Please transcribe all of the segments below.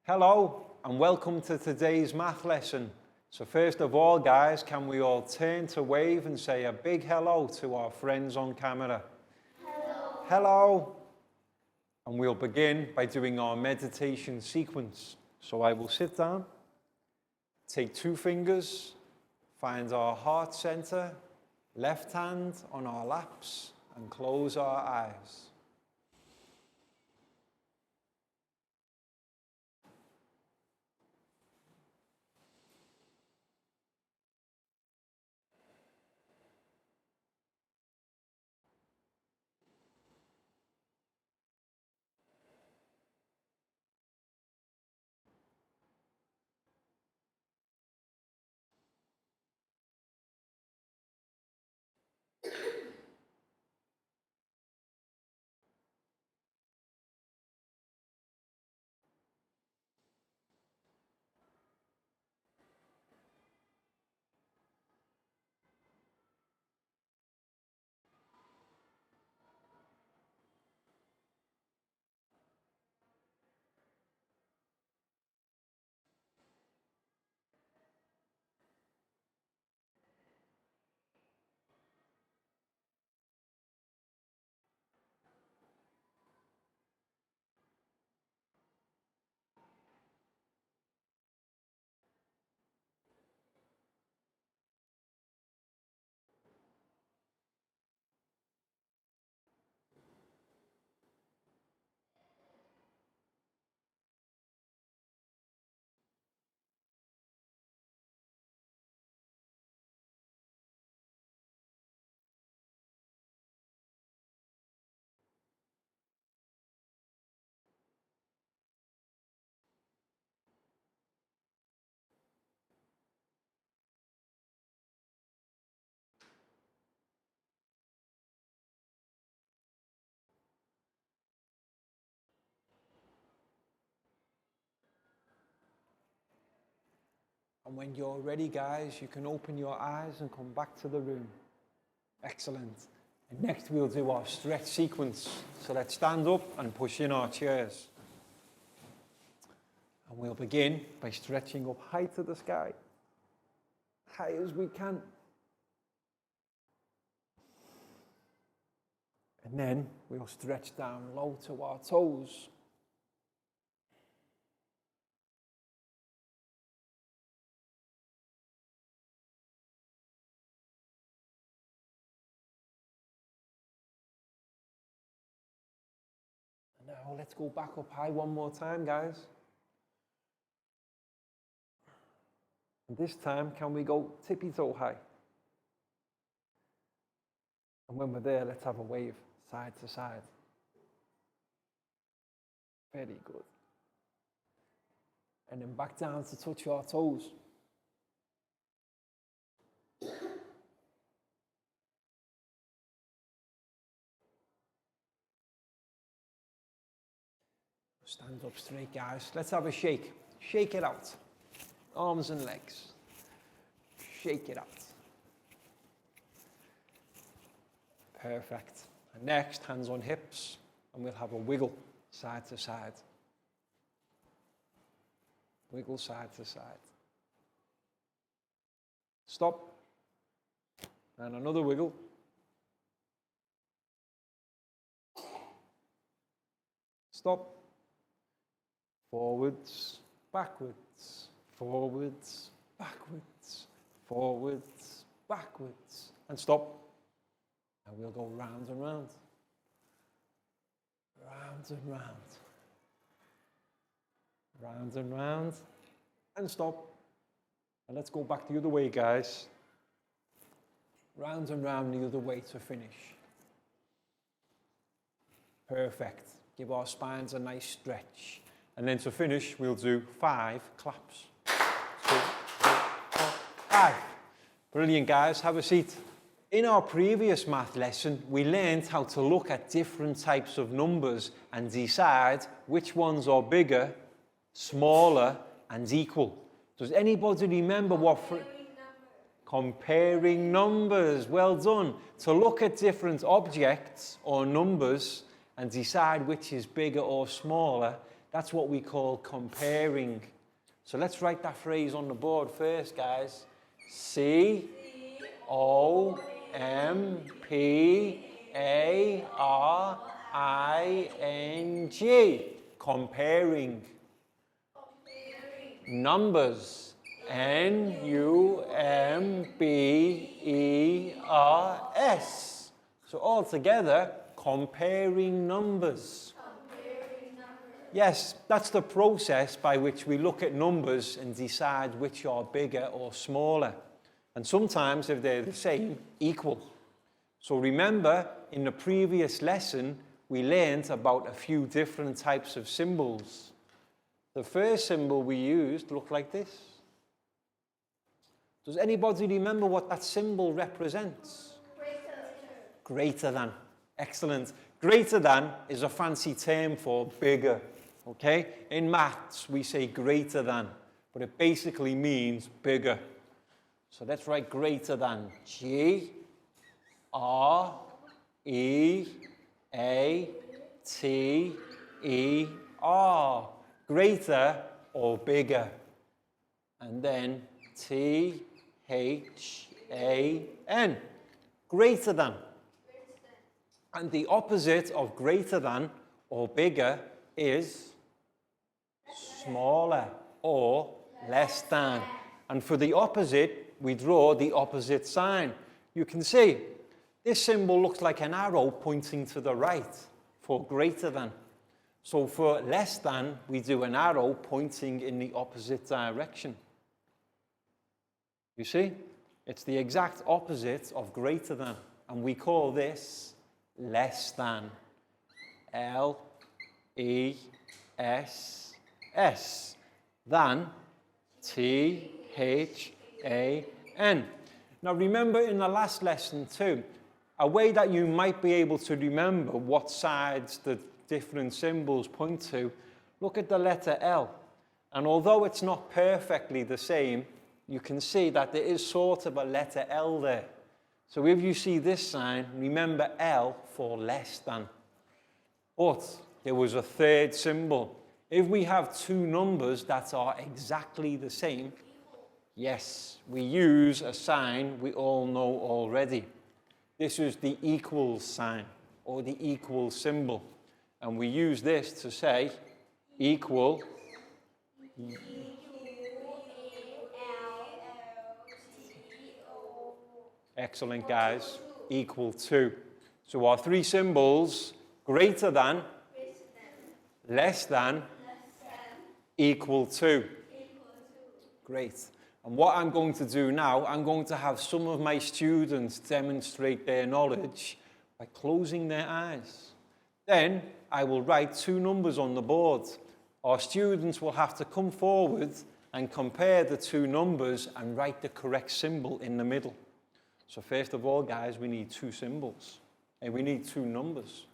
Hello and welcome to today's math lesson. So first of all, guys, can we all turn to wave and say a big hello to our friends on camera? Hello. Hello. And we'll begin by doing our meditation sequence. So I will sit down, take 2 fingers, find our heart center, left hand on our laps, and close our eyes. And when you're ready, guys, you can open your eyes and come back to the room. Excellent. And next we'll do our stretch sequence. So let's stand up and push in our chairs. And we'll begin by stretching up high to the sky. High as we can. And then we'll stretch down low to our toes. Now let's go back up high one more time, guys. And this time, can we go tippy-toe high? And when we're there, let's have a wave side to side. Very good. And then back down to touch our toes. Stand up straight, guys. Let's have a shake. Shake it out. Arms and legs. Shake it out. Perfect. And next, hands on hips. And we'll have a wiggle side to side. Wiggle side to side. Stop. And another wiggle. Stop. Forwards, backwards, forwards, backwards, forwards, backwards, and stop. And we'll go round and round. Round and round. Round and round, and stop. And let's go back the other way, guys. Round and round the other way to finish. Perfect. Give our spines a nice stretch. And then to finish, we'll do 5 claps. 2, 3, 4, 5. Brilliant, guys. Have a seat. In our previous math lesson, we learned how to look at different types of numbers and decide which ones are bigger, smaller, and equal. Does anybody remember what... Comparing numbers. Well done. To look at different objects or numbers and decide which is bigger or smaller, That's what we call comparing. So let's write that phrase on the board first, guys. C-O-M-P-A-R-I-N-G. Comparing. Numbers. N-U-M-B-E-R-S. So all together, comparing numbers. Yes, that's the process by which we look at numbers and decide which are bigger or smaller. And sometimes, if they're the same, equal. So remember, in the previous lesson, we learned about a few different types of symbols. The first symbol we used looked like this. Does anybody remember what that symbol represents? Greater than. Excellent. Greater than is a fancy term for bigger. Okay? In maths, we say greater than, but it basically means bigger. So let's write greater than. G-R-E-A-T-E-R. Greater or bigger. And then T-H-A-N. Greater than. And the opposite of greater than or bigger is smaller or less than. And for the opposite, we draw the opposite sign. You can see this symbol looks like an arrow pointing to the right for greater than. So for less than, we do an arrow pointing in the opposite direction. You see? It's the exact opposite of greater than. And we call this less than. L-E-S-S. Than. T-H-A-N. Now remember in the last lesson too, a way that you might be able to remember what sides the different symbols point to, look at the letter L. And although it's not perfectly the same, you can see that there is sort of a letter L there. So if you see this sign, remember L for less than. But there was a third symbol. If we have two numbers that are exactly the same, yes, we use a sign we all know already. This is the equals sign, or the equal symbol. And we use this to say equal. Excellent, guys. Equal to. So our three symbols, greater than, less than, equal to. Great. And what I'm going to do now, I'm going to have some of my students demonstrate their knowledge by closing their eyes. Then I will write two numbers on the board. Our students will have to come forward and compare the two numbers and write the correct symbol in the middle. So first of all, guys, we need two symbols. And we need two numbers.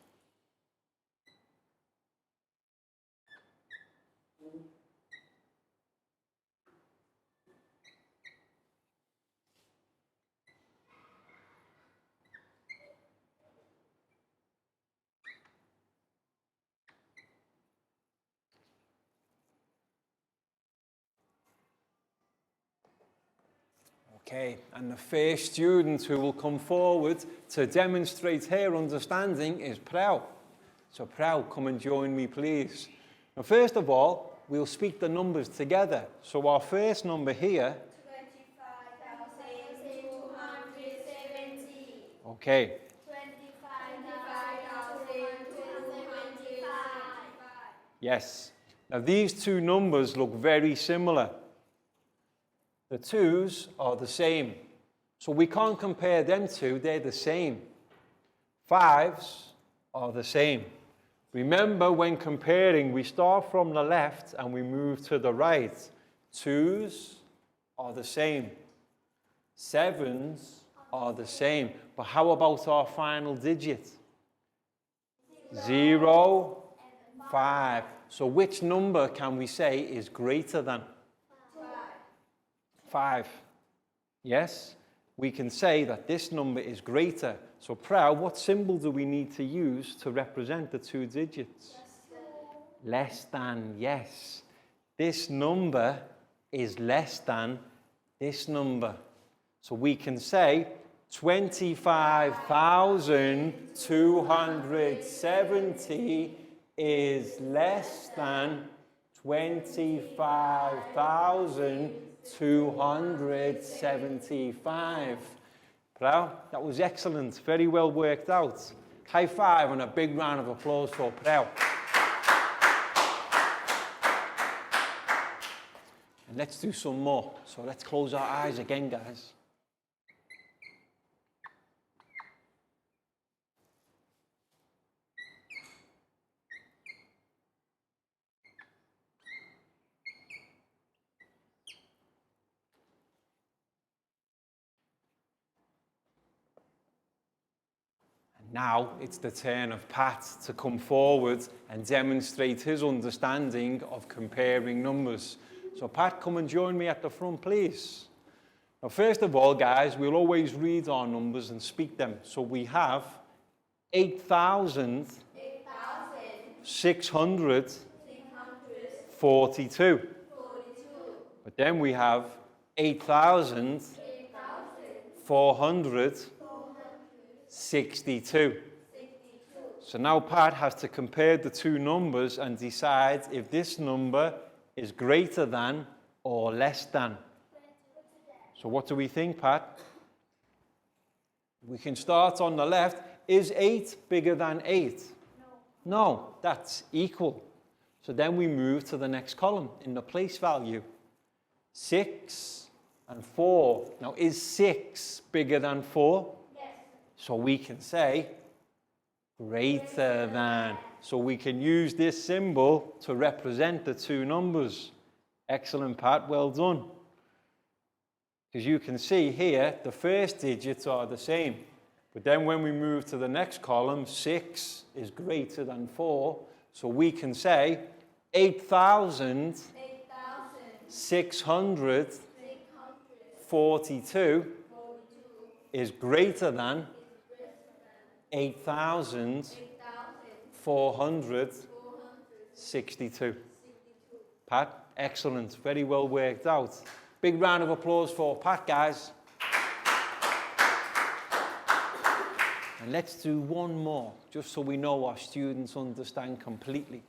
Okay, and the first student who will come forward to demonstrate her understanding is Prau. So Prau, come and join me, please. Now, first of all, we'll speak the numbers together. So our first number here. 25,270. Okay. 25,225. Yes. Now these two numbers look very similar. The twos are the same. So we can't compare them two, they're the same. Fives are the same. Remember, when comparing, we start from the left and we move to the right. Twos are the same. Sevens are the same. But how about our final digit? 0, 5. So which number can we say is greater than? 5. Yes? We can say that this number is greater. So Prau, what symbol do we need to use to represent the two digits? Less than, yes. This number is less than this number. So we can say 25,270 is less than 25,275. Prao, that was excellent. Very well worked out. High five and a big round of applause for Prao. And let's do some more. So let's close our eyes again, guys. Now it's the turn of Pat to come forward and demonstrate his understanding of comparing numbers. So Pat, come and join me at the front, please. Now, first of all, guys, we'll always read our numbers and speak them. So we have 8,642. But then we have 8,462. So now Pat has to compare the two numbers and decide if this number is greater than or less than. So what do we think, Pat? We can start on the left. Is 8 bigger than 8? No, that's equal. So then we move to the next column in the place value. 6 and 4. Now, is 6 bigger than 4? Yes. So we can say greater than. So we can use this symbol to represent the two numbers. Excellent, Pat. Well done. Because you can see here, the first digits are the same. But then when we move to the next column, 6 is greater than 4. So we can say 8,642 is greater than 8,462. Pat, excellent. Very well worked out. Big round of applause for Pat, guys. And let's do one more, just so we know our students understand completely.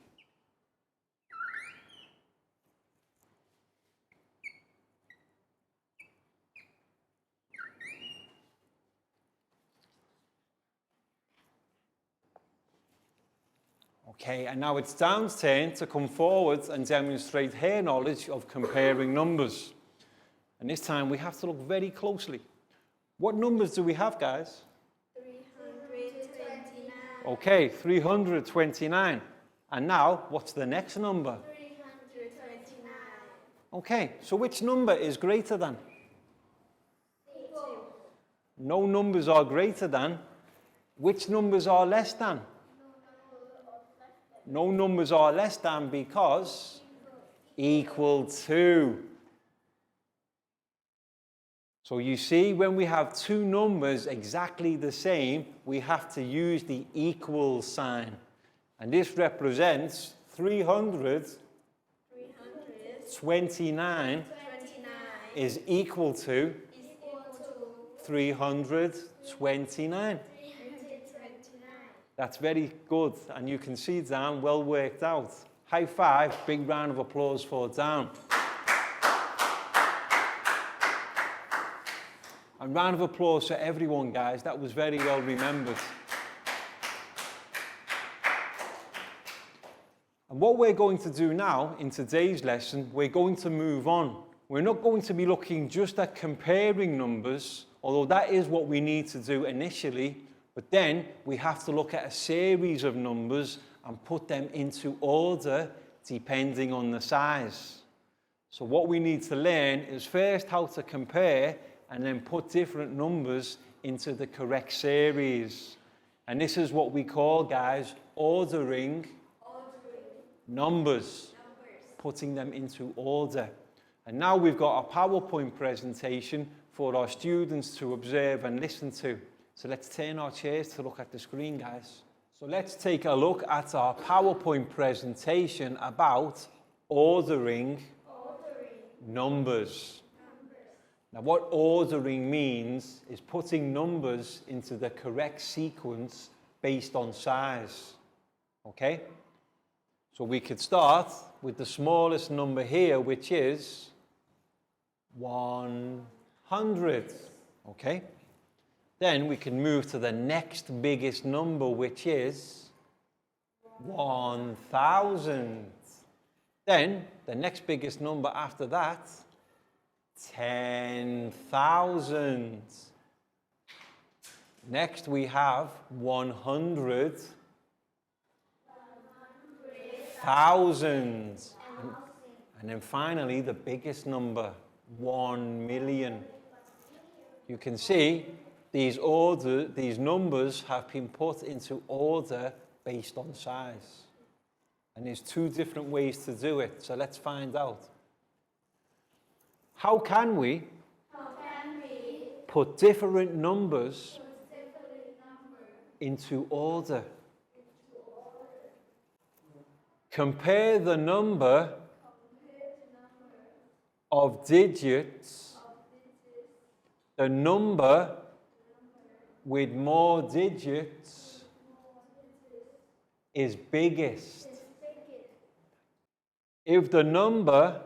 Okay, and now it's Dan's turn to come forward and demonstrate her knowledge of comparing numbers. And this time we have to look very closely. What numbers do we have, guys? 329. Okay, 329. And now, what's the next number? 329. Okay, so which number is greater than? 2. No numbers are greater than. Which numbers are less than? No numbers are less than because equal to. So you see, when we have two numbers exactly the same, we have to use the equal sign. And this represents 329 is equal to 329. That's very good, and you can see Dan, well worked out. High five, big round of applause for Dan. And round of applause for everyone, guys. That was very well remembered. And what we're going to do now in today's lesson, we're going to move on. We're not going to be looking just at comparing numbers, although that is what we need to do initially. But then we have to look at a series of numbers and put them into order depending on the size. So what we need to learn is first how to compare and then put different numbers into the correct series. And this is what we call, guys, ordering numbers, putting them into order. And now we've got a PowerPoint presentation for our students to observe and listen to. So let's turn our chairs to look at the screen, guys. So let's take a look at our PowerPoint presentation about ordering numbers. Now, what ordering means is putting numbers into the correct sequence based on size. Okay? So we could start with the smallest number here, which is 100. Okay? Then we can move to the next biggest number, which is 1,000. Then the next biggest number after that, 10,000. Next we have 100,000. And then finally the biggest number, 1 million. You can see these numbers have been put into order based on size. And there's two different ways to do it, so let's find out. How can we put different numbers into order? Compare the number of digits, the number with more digits is biggest. If the number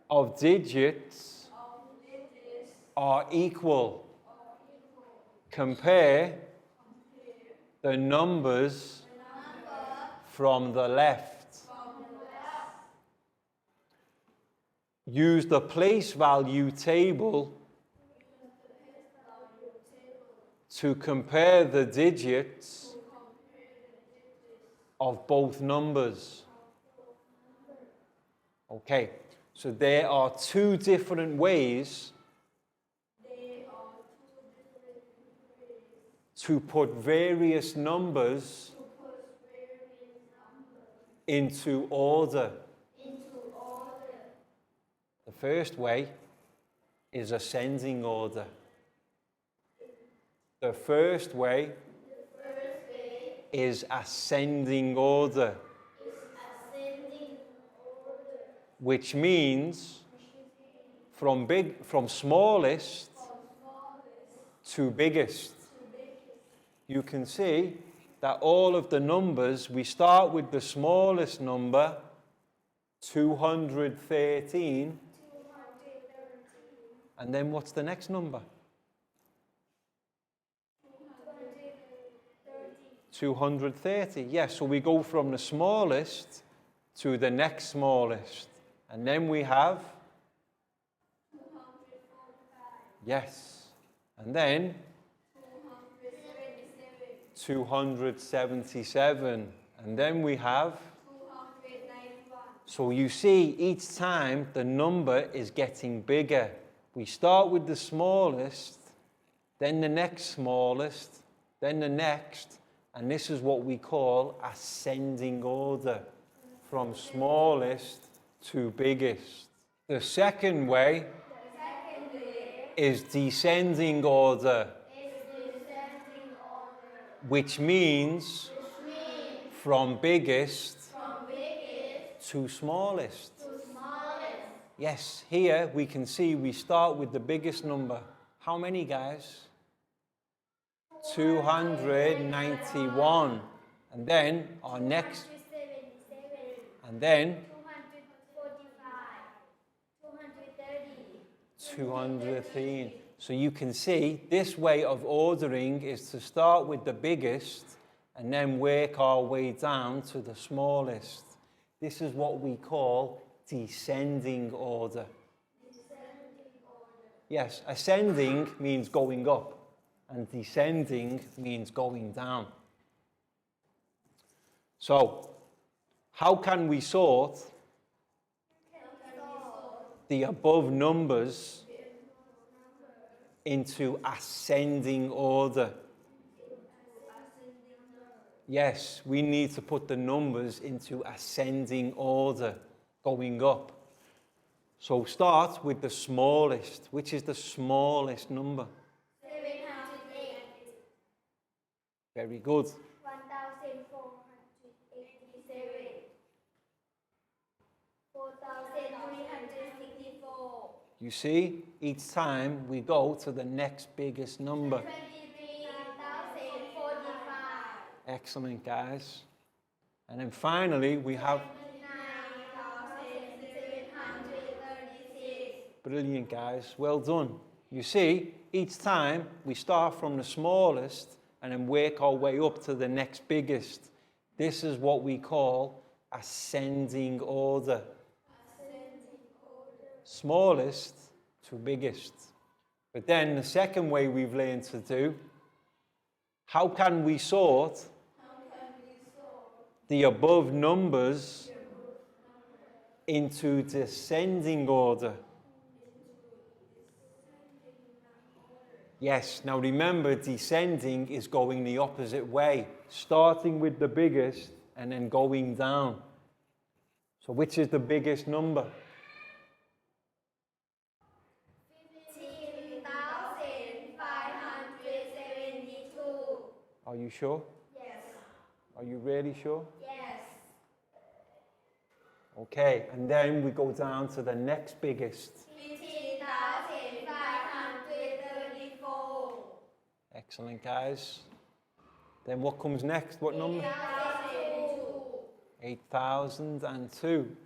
of digits are equal, compare the numbers from the left. Use the place value table to compare the digits of both numbers. Okay, so there are two different ways to put various numbers into order. The first way is ascending order. The first way is ascending order, which means from smallest to biggest. You can see that all of the numbers, we start with the smallest number, 213, and then what's the next number? 230. Yes, so we go from the smallest to the next smallest. And then we have? Yes. And then? 277. And then we have? 291. So you see, each time the number is getting bigger. We start with the smallest, then the next smallest, then the next, and this is what we call ascending order, from smallest to biggest. The second way is descending order, which means from biggest to smallest. Yes, here we can see we start with the biggest number. How many, guys? 291. And then our next, 277. and then 245. 230. 213. So you can see this way of ordering is to start with the biggest and then work our way down to the smallest. This is what we call descending order. Yes, ascending means going up and descending means going down. So, how can we sort the above numbers into ascending order? Yes, we need to put the numbers into ascending order, going up. So start with the smallest. Which is the smallest number? 708. Very good. You see, each time we go to the next biggest number. 23,045. Excellent, guys. And then finally, we have 29,736. brilliant, guys. Well done. You see, each time we start from the smallest and then work our way up to the next biggest. This is what we call ascending order. Smallest to biggest. But then the second way we've learned to do, how can we sort the above numbers into descending order? Yes, now remember, descending is going the opposite way, starting with the biggest and then going down. So which is the biggest number? 15,572. Are you sure? Yes. Are you really sure? Yes. Okay, and then we go down to the next biggest. 15,534. Excellent, guys. Then what comes next? What number? 8,002.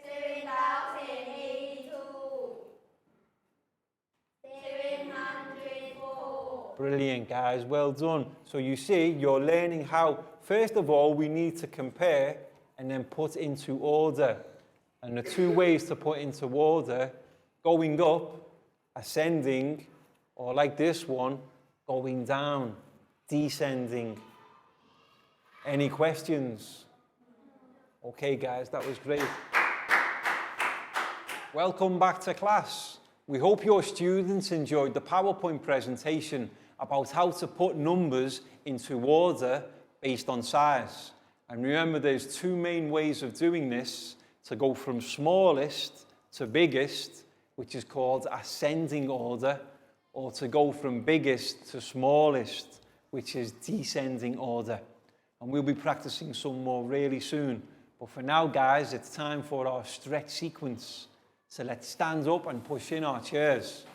7,082. 704. Brilliant, guys. Well done. So you see, you're learning how, first of all, we need to compare and then put into order. And the two ways to put into order, going up, ascending, or like this one, going down, descending. Any questions? Okay, guys, that was great. Welcome back to class. We hope your students enjoyed the PowerPoint presentation about how to put numbers into order based on size. And remember, there's two main ways of doing this, to go from smallest to biggest, which is called ascending order, or to go from biggest to smallest, which is descending order. And we'll be practicing some more really soon. But for now, guys, it's time for our stretch sequence. So let's stand up and push in our chairs.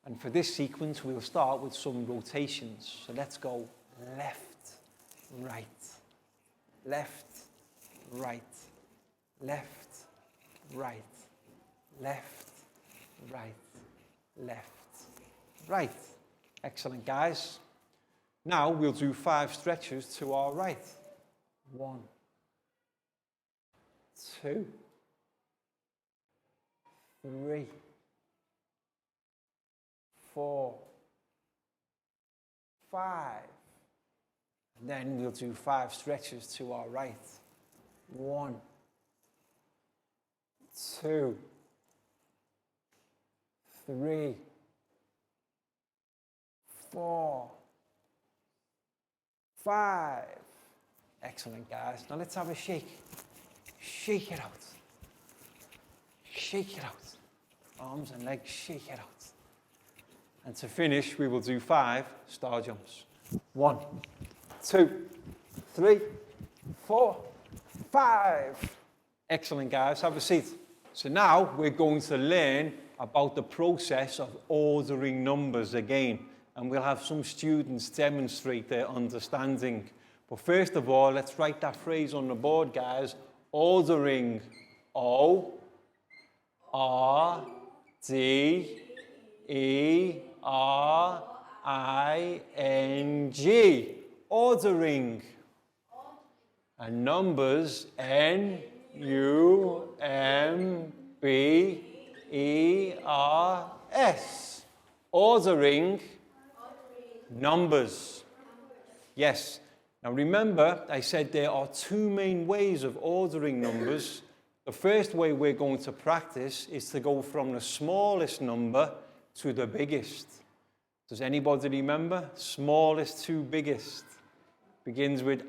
And for this sequence, we'll start with some rotations. So let's go left, right, left, right, left, right, left, right, left, right. Excellent, guys. Now we'll do 5 stretches to our right. 1, 2, 3, 4, 5. And then we'll do 5 stretches to our right. 1, 2, 3, 4, 5. Excellent, guys. Now let's have a shake. Shake it out. Shake it out. Arms and legs, shake it out. And to finish, we will do 5 star jumps. 1, 2, 3, 4, 5. Excellent, guys. Have a seat. So now we're going to learn about the process of ordering numbers again. And we'll have some students demonstrate their understanding. But first of all, let's write that phrase on the board, guys. Ordering. O-R-D-E-R-I-N-G. Ordering. And numbers, N-U-M-B-E-R-S. Ordering numbers. Yes. Now remember, I said there are 2 main ways of ordering numbers. The first way we're going to practice is to go from the smallest number to the biggest. Does anybody remember? Smallest to biggest. Begins with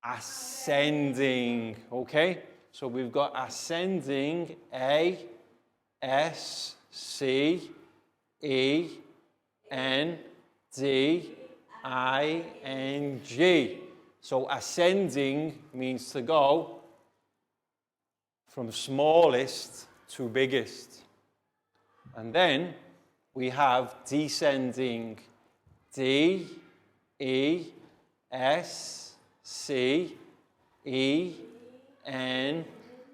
ascending. Okay? So we've got ascending, A-S-C-E-N-D-I-N-G. So ascending means to go from smallest to biggest. And then we have descending D, E, S, C, E, N,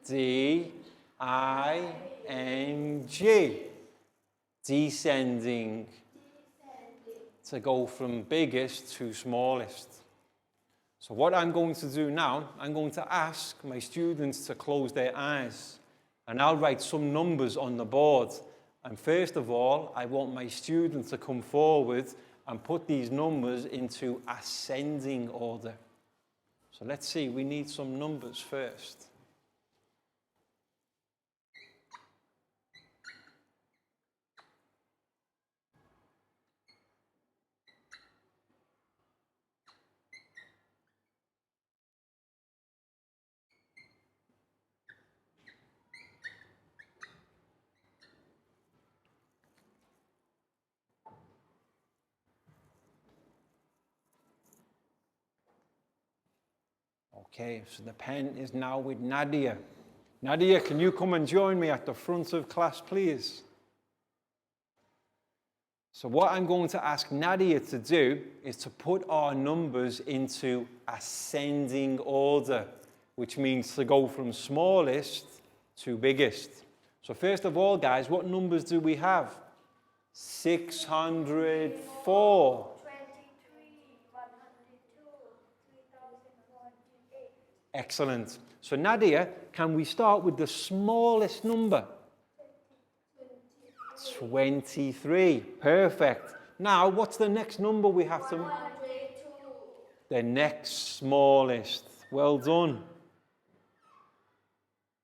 D, I, N, G. Descending to go from biggest to smallest. So what I'm going to do now, I'm going to ask my students to close their eyes, and I'll write some numbers on the board. And first of all, I want my students to come forward and put these numbers into ascending order. So let's see, we need some numbers first. Okay, so the pen is now with Nadia. Nadia, can you come and join me at the front of class, please? So what I'm going to ask Nadia to do is to put our numbers into ascending order, which means to go from smallest to biggest. So first of all, guys, what numbers do we have? 604. 23, 102, 3048. Excellent. So Nadia, can we start with the smallest number? 23. Perfect. Now, what's the next number we have to... 102. The next smallest. Well done.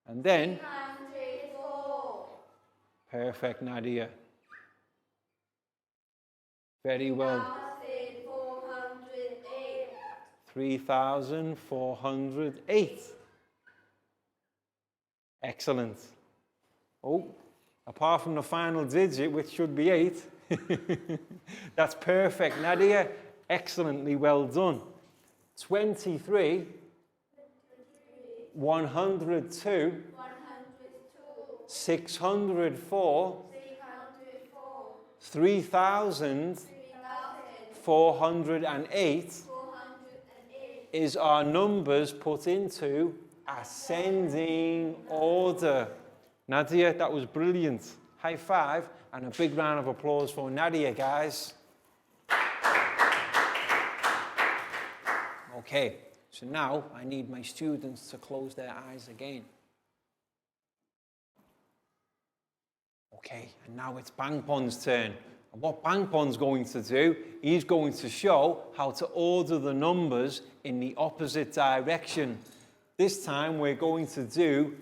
And then... 304. Perfect, Nadia. Very well. 408. 3,408. Excellent. Oh, apart from the final digit, which should be 8. That's perfect, Nadia. Excellently well done. 23, 102, 604, 3,408 is our numbers put into ascending order. Nadia, that was brilliant. High five and a big round of applause for Nadia, guys. Okay, so now I need my students to close their eyes again. Okay, and now it's Bangpon's turn. And what Bangpon's going to do, he's going to show how to order the numbers in the opposite direction. This time we're going to do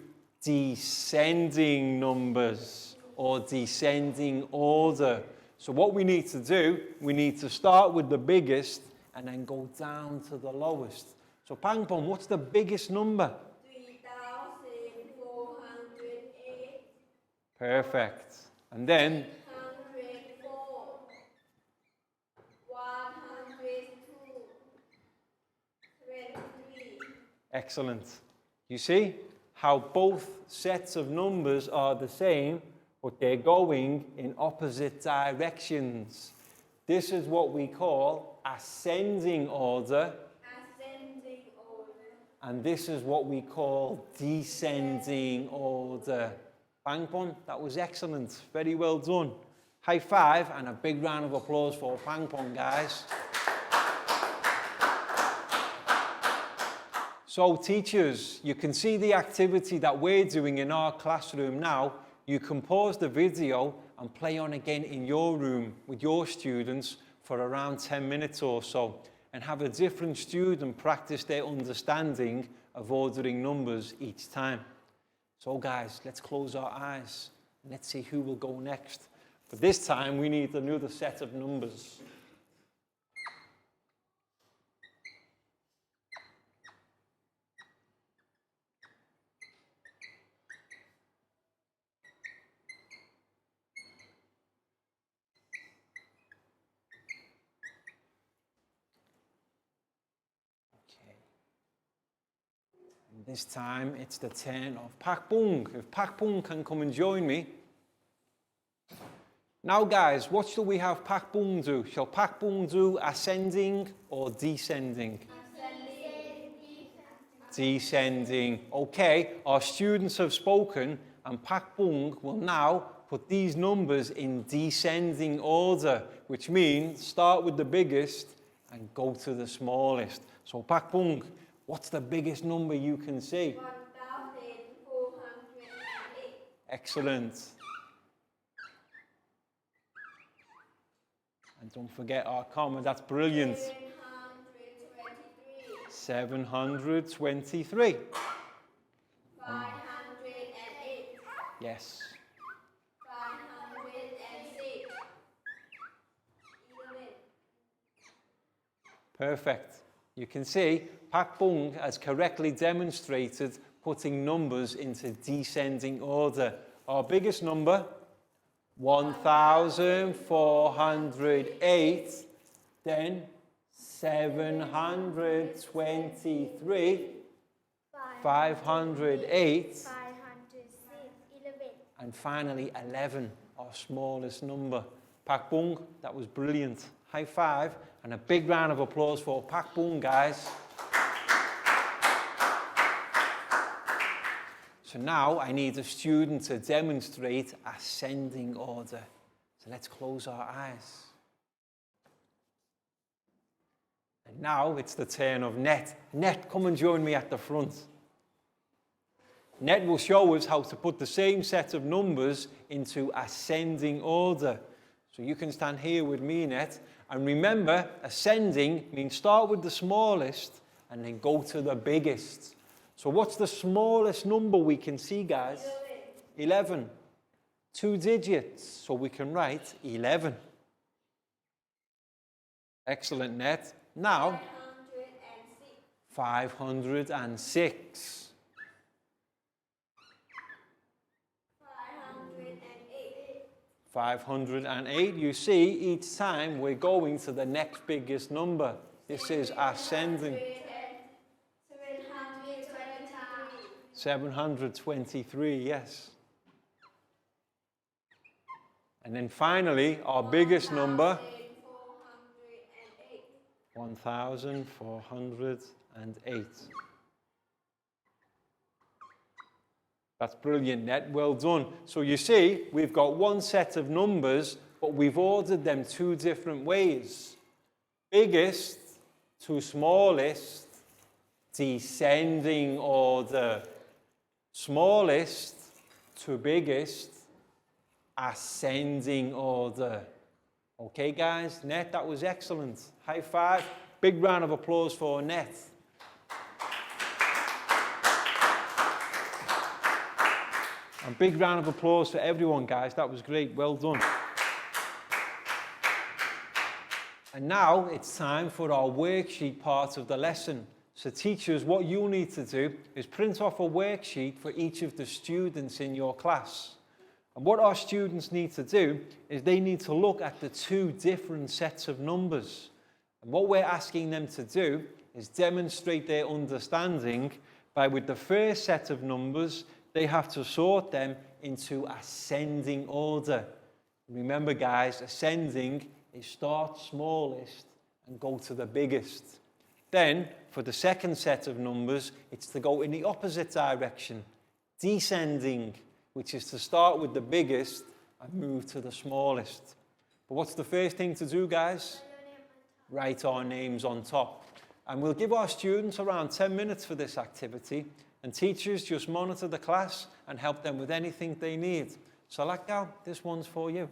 descending numbers or descending order. So what we need to do, we need to start with the biggest and then go down to the lowest. So Bangpon, what's the biggest number? 3,408. Perfect. And then 104. 102. 23. excellent. You see how both sets of numbers are the same, but they're going in opposite directions. This is what we call ascending order, Ascending order. and this is what we call descending order. Bangpon, that was excellent. Very well done. High five and a big round of applause for Bangpon, guys. So teachers, you can see the activity that we're doing in our classroom now. You can pause the video and play on again in your room with your students for around 10 minutes or so, and have a different student practice their understanding of ordering numbers each time. So guys, let's close our eyes and let's see who will go next. But this time we need another set of numbers. This time it's the turn of Pak Bung. If Pak Bung can come and join me. Now guys, what shall we have Pak Bung do? Shall Pak Bung do ascending or descending? Descending. Okay, our students have spoken and Pak Bung will now put these numbers in descending order, which means start with the biggest and go to the smallest. So Pak Bung, what's the biggest number you can see? 1,408. Excellent. And don't forget our comma, that's brilliant. 723. 723. 508. Yes. 506. 11. Perfect. You can see Pak Bung has correctly demonstrated putting numbers into descending order. Our biggest number, 1,408, then 723, 508, 506, 11. and finally 11, our smallest number. Pak Bung, that was brilliant. High five and a big round of applause for Pak Bung, guys. So now I need a student to demonstrate ascending order. So let's close our eyes. And now it's the turn of Net. Net, come and join me at the front. Net will show us how to put the same set of numbers into ascending order. So you can stand here with me, Net. And remember, ascending means start with the smallest and then go to the biggest. So what's the smallest number we can see, guys? 11. 2 digits, so we can write 11. Excellent, Net. Now, 506. 508. 508. You see, each time we're going to the next biggest number. This is ascending. 723, yes. And then finally, our biggest number, 1,408. That's brilliant, Net. Well done. So you see, we've got one set of numbers, but we've ordered them 2 different ways. Biggest to smallest, descending order. Smallest to biggest, ascending order. Okay, guys? Net, that was excellent. High five. Big round of applause for Net. And big round of applause for everyone, guys. That was great. Well done. And now it's time for our worksheet part of the lesson. So teachers, what you need to do is print off a worksheet for each of the students in your class. And what our students need to do is they need to look at the 2 different sets of numbers. And what we're asking them to do is demonstrate their understanding by, with the first set of numbers, they have to sort them into ascending order. Remember, guys, ascending is start smallest and go to the biggest. Then, for the second set of numbers, it's to go in the opposite direction, descending, which is to start with the biggest and move to the smallest. But what's the first thing to do, guys? Write our names on top. And we'll give our students around 10 minutes for this activity, and teachers just monitor the class and help them with anything they need. So, Lakdal, this one's for you.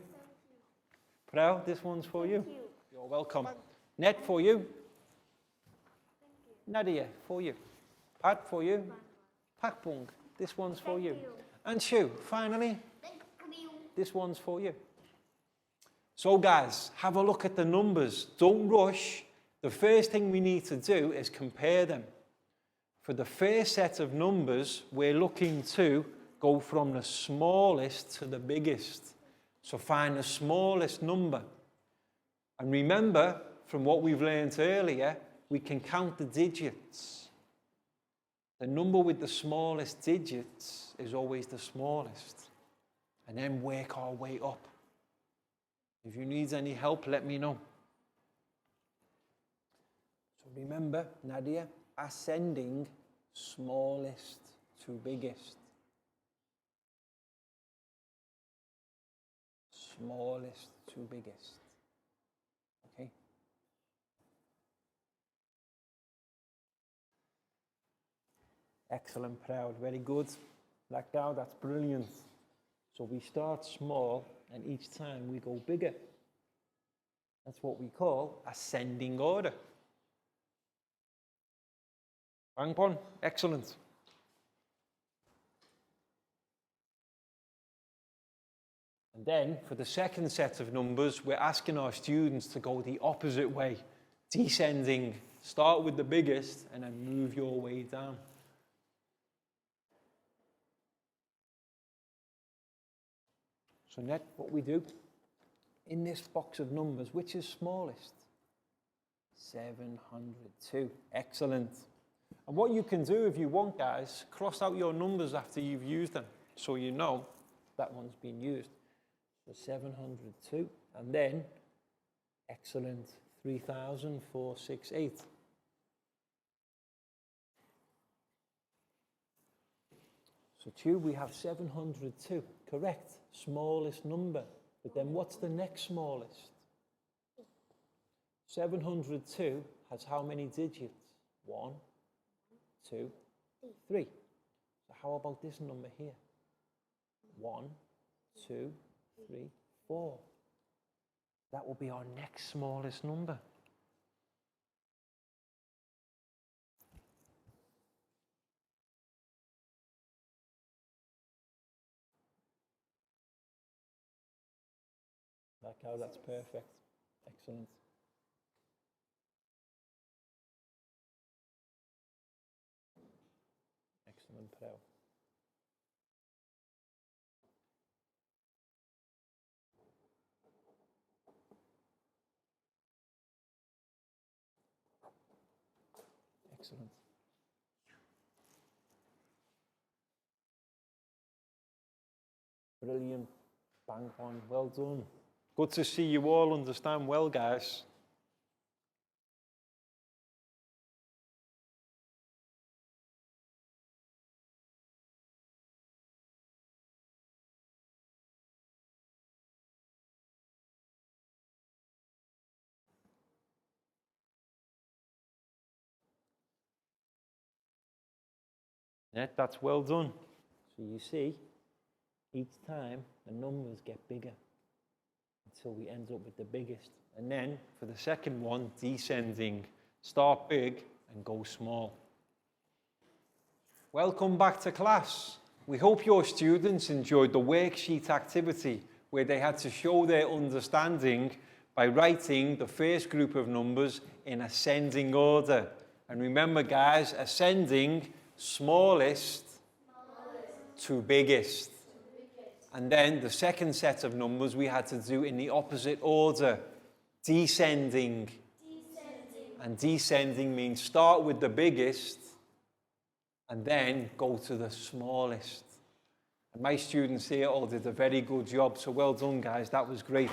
Prel, this one's for you. You're welcome. Net, for you. Nadia, for you. Pat, for you. Pak Bung, this one's for you. And Shu, finally, this one's for you. So guys, have a look at the numbers. Don't rush. The first thing we need to do is compare them. For the first set of numbers, we're looking to go from the smallest to the biggest. So find the smallest number. And remember, from what we've learned earlier, we can count the digits. the number with the smallest digits is always the smallest. And then work our way up. If you need any help, let me know. So remember, Nadia, ascending, smallest to biggest. Smallest to biggest. Okay? Excellent, proud, very good. Like that, that's brilliant. So we start small and each time we go bigger. That's what we call ascending order. Bang on, excellent. And then for the second set of numbers, we're asking our students to go the opposite way, descending. Start with the biggest and then move your way down. So next, what we do, in this box of numbers, which is smallest? 702. Excellent. And what you can do if you want, guys, cross out your numbers after you've used them, so you know that one's been used. So 702, and then, excellent, 3,468. So two, we have 702, correct, smallest number. But then what's the next smallest? 702 has how many digits? 1, 2, 3. So how about this number here? 1, 2, 3, 4. That will be our next smallest number. Like how that's perfect. Excellent. Excellent, Pro. Excellent. Brilliant. Bang on. Well done. Good to see you all understand well, guys. Yeah, that's well done. So you see, each time the numbers get bigger until we end up with the biggest. And then for the second one, descending, start big and go small. Welcome back to class. We hope your students enjoyed the worksheet activity where they had to show their understanding by writing the first group of numbers in ascending order. And remember, guys, ascending, smallest to biggest. And then the second set of numbers we had to do in the opposite order, descending. And descending means start with the biggest and then go to the smallest. And my students here all did a very good job, so well done, guys. That was great.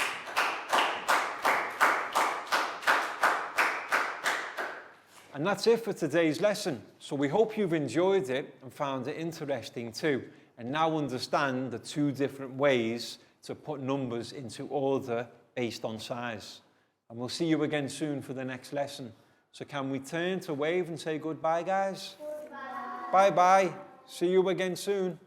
And that's it for today's lesson. So we hope you've enjoyed it and found it interesting too, and now understand the two different ways to put numbers into order based on size. And we'll see you again soon for the next lesson. So can we turn to wave and say goodbye, guys? Goodbye. Bye-bye. See you again soon.